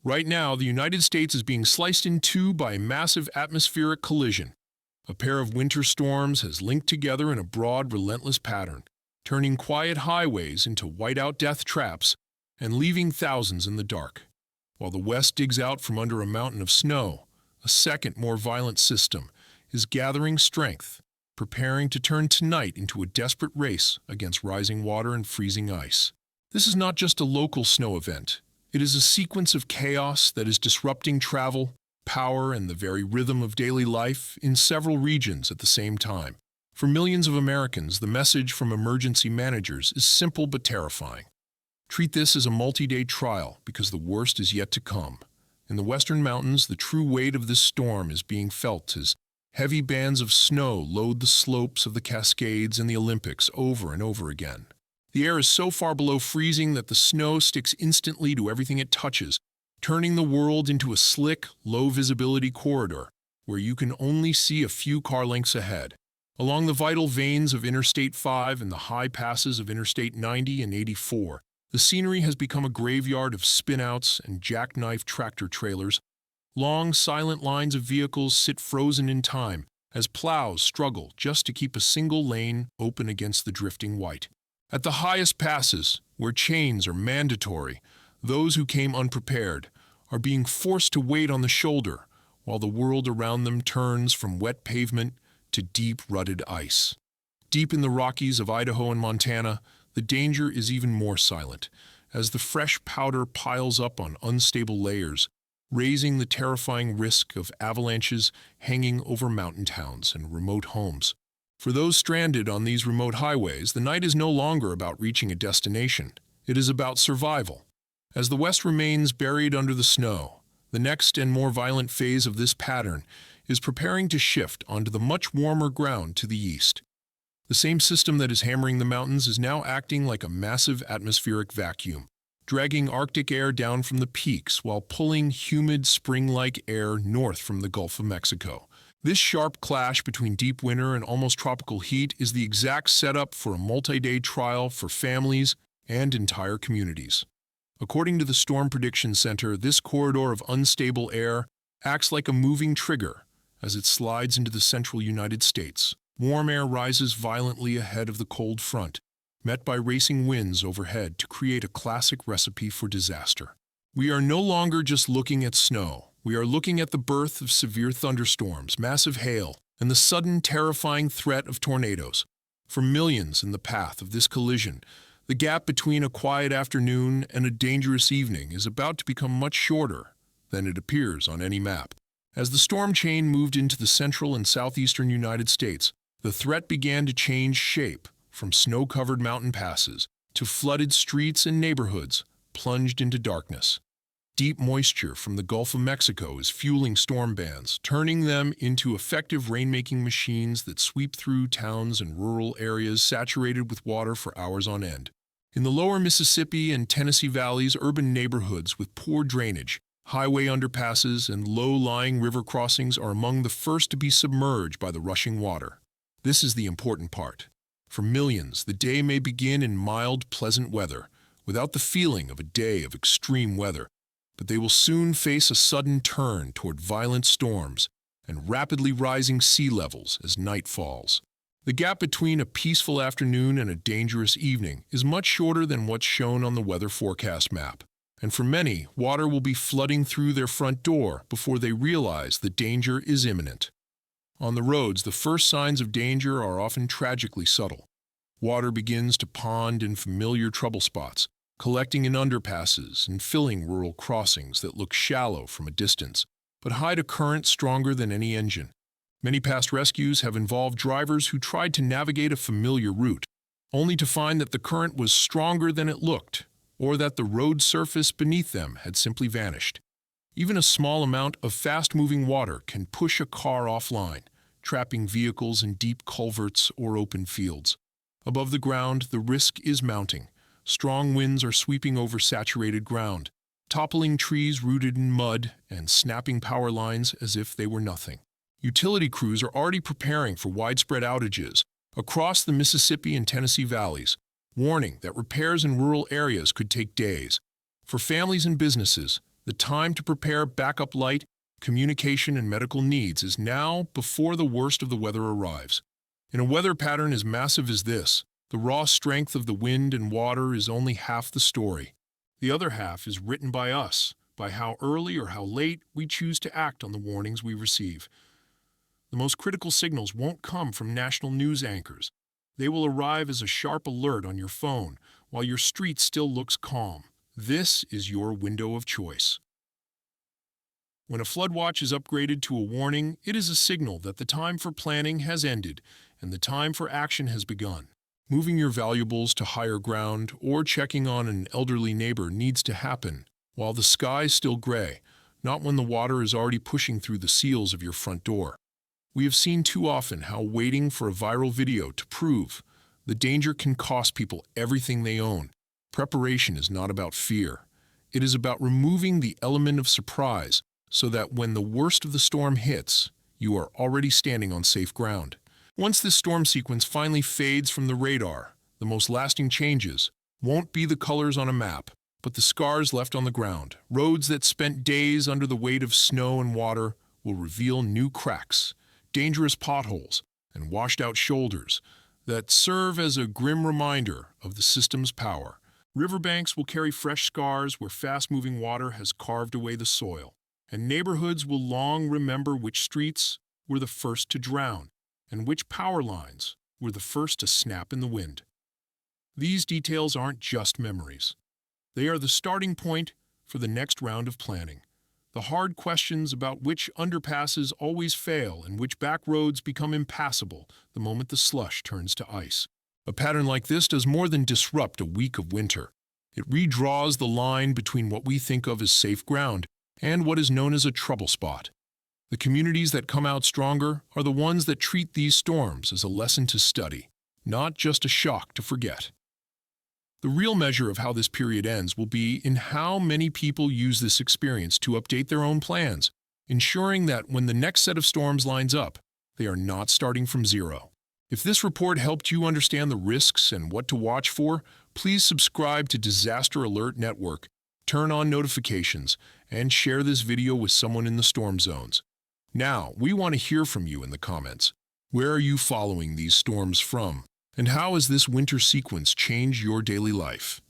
Right now, the United States is being sliced in two by a massive atmospheric collision. A pair of winter storms has linked together in a broad, relentless pattern, turning quiet highways into whiteout death traps and leaving thousands in the dark. While the West digs out from under a mountain of snow, a second, more violent system is gathering strength, preparing to turn tonight into a desperate race against rising water and freezing ice. This is not just a local snow event. It is a sequence of chaos that is disrupting travel, power, and the very rhythm of daily life in several regions at the same time. For millions of Americans, the message from emergency managers is simple but terrifying. Treat this as a multi-day trial because the worst is yet to come. In the western mountains, the true weight of this storm is being felt as heavy bands of snow load the slopes of the Cascades and the Olympics over and over again. The air is so far below freezing that the snow sticks instantly to everything it touches, turning the world into a slick, low-visibility corridor where you can only see a few car lengths ahead. Along the vital veins of Interstate 5 and the high passes of Interstate 90 and 84, the scenery has become a graveyard of spinouts and jackknife tractor trailers. Long, silent lines of vehicles sit frozen in time as plows struggle just to keep a single lane open against the drifting white. At the highest passes, where chains are mandatory, those who came unprepared are being forced to wait on the shoulder while the world around them turns from wet pavement to deep, rutted ice. Deep in the Rockies of Idaho and Montana, the danger is even more silent, as the fresh powder piles up on unstable layers, raising the terrifying risk of avalanches hanging over mountain towns and remote homes. For those stranded on these remote highways, the night is no longer about reaching a destination. It is about survival. As the West remains buried under the snow, the next and more violent phase of this pattern is preparing to shift onto the much warmer ground to the east. The same system that is hammering the mountains is now acting like a massive atmospheric vacuum, dragging Arctic air down from the peaks while pulling humid spring-like air north from the Gulf of Mexico. This sharp clash between deep winter and almost tropical heat is the exact setup for a multi-day trial for families and entire communities. According to the Storm Prediction Center, this corridor of unstable air acts like a moving trigger as it slides into the central United States. Warm air rises violently ahead of the cold front, met by racing winds overhead to create a classic recipe for disaster. We are no longer just looking at snow. We are looking at the birth of severe thunderstorms, massive hail, and the sudden terrifying threat of tornadoes. For millions in the path of this collision, the gap between a quiet afternoon and a dangerous evening is about to become much shorter than it appears on any map. As the storm chain moved into the central and southeastern United States, the threat began to change shape from snow-covered mountain passes to flooded streets and neighborhoods plunged into darkness. Deep moisture from the Gulf of Mexico is fueling storm bands, turning them into effective rainmaking machines that sweep through towns and rural areas saturated with water for hours on end. In the lower Mississippi and Tennessee valleys, urban neighborhoods with poor drainage, highway underpasses, and low-lying river crossings are among the first to be submerged by the rushing water. This is the important part. For millions, the day may begin in mild, pleasant weather, without the feeling of a day of extreme weather, but they will soon face a sudden turn toward violent storms and rapidly rising sea levels as night falls. The gap between a peaceful afternoon and a dangerous evening is much shorter than what's shown on the weather forecast map, and for many, water will be flooding through their front door before they realize the danger is imminent. On the roads, the first signs of danger are often tragically subtle. Water begins to pond in familiar trouble spots, collecting in underpasses and filling rural crossings that look shallow from a distance, but hide a current stronger than any engine. Many past rescues have involved drivers who tried to navigate a familiar route, only to find that the current was stronger than it looked, or that the road surface beneath them had simply vanished. Even a small amount of fast-moving water can push a car offline, trapping vehicles in deep culverts or open fields. Above the ground, the risk is mounting. Strong winds are sweeping over saturated ground, toppling trees rooted in mud and snapping power lines as if they were nothing. Utility crews are already preparing for widespread outages across the Mississippi and Tennessee valleys, warning that repairs in rural areas could take days. For families and businesses, The time to prepare backup light, communication, and medical needs is now before the worst of the weather arrives. In a weather pattern as massive as this, the raw strength of the wind and water is only half the story. The other half is written by us, by how early or how late we choose to act on the warnings we receive. The most critical signals won't come from national news anchors. They will arrive as a sharp alert on your phone while your street still looks calm. This is your window of choice. When a flood watch is upgraded to a warning, it is a signal that the time for planning has ended and the time for action has begun. Moving your valuables to higher ground or checking on an elderly neighbor needs to happen while the sky is still gray, not when the water is already pushing through the seals of your front door. We have seen too often how waiting for a viral video to prove the danger can cost people everything they own. Preparation is not about fear. It is about removing the element of surprise so that when the worst of the storm hits, you are already standing on safe ground. Once this storm sequence finally fades from the radar, the most lasting changes won't be the colors on a map, but the scars left on the ground. Roads that spent days under the weight of snow and water will reveal new cracks, dangerous potholes, and washed-out shoulders that serve as a grim reminder of the system's power. Riverbanks will carry fresh scars where fast-moving water has carved away the soil, and neighborhoods will long remember which streets were the first to drown and which power lines were the first to snap in the wind. These details aren't just memories. They are the starting point for the next round of planning. The hard questions about which underpasses always fail and which back roads become impassable the moment the slush turns to ice. A pattern like this does more than disrupt a week of winter. It redraws the line between what we think of as safe ground and what is known as a trouble spot. The communities that come out stronger are the ones that treat these storms as a lesson to study, not just a shock to forget. The real measure of how this period ends will be in how many people use this experience to update their own plans, ensuring that when the next set of storms lines up, they are not starting from zero. If this report helped you understand the risks and what to watch for, please subscribe to Disaster Alert Network, turn on notifications, and share this video with someone in the storm zones. Now, we want to hear from you in the comments. Where are you following these storms from? And how has this winter sequence changed your daily life?